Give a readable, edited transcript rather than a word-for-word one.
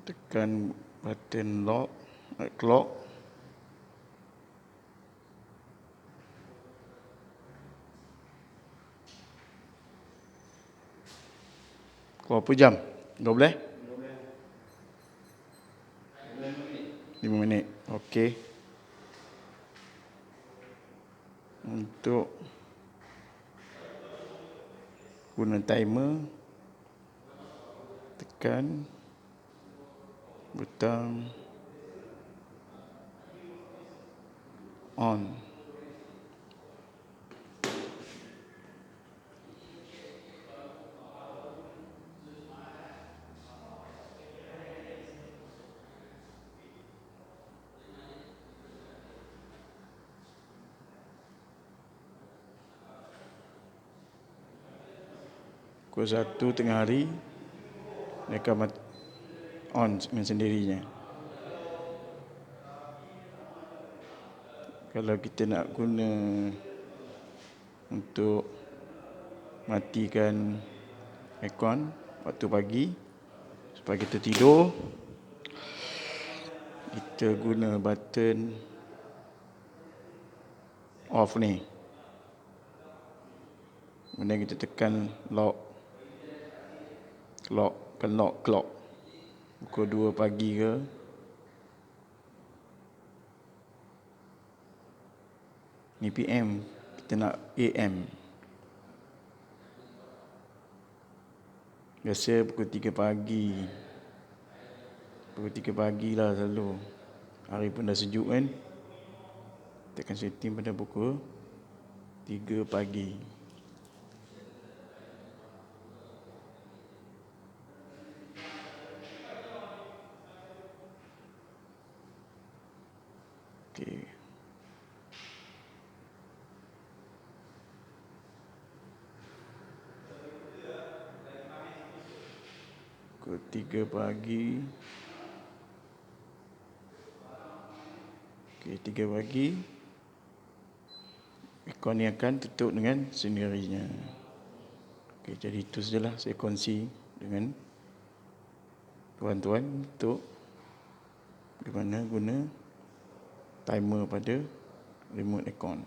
tekan button clock. Berapa jam? 12? 5 minit. Okey. Untuk guna timer, tekan butang on. Pukul 1 tengah hari, dia akan on dengan sendirinya. Kalau kita nak guna untuk matikan aircon waktu pagi supaya kita tidur, kita guna button off ni. Kemudian kita tekan clock pukul 2 pagi ke, ni PM, kita nak AM. Biasa pukul 3 pagi. Pukul 3 pagi lah selalu. Hari pun dah sejuk kan. Tekan setting pada pukul 3 pagi. Okey. Pukul 3 pagi. Okey, 3 pagi. Aircon ni akan tutup dengan sendirinya. Okey, jadi itu sajalah saya kongsi dengan tuan-tuan untuk bagaimana guna timer pada remote aircon.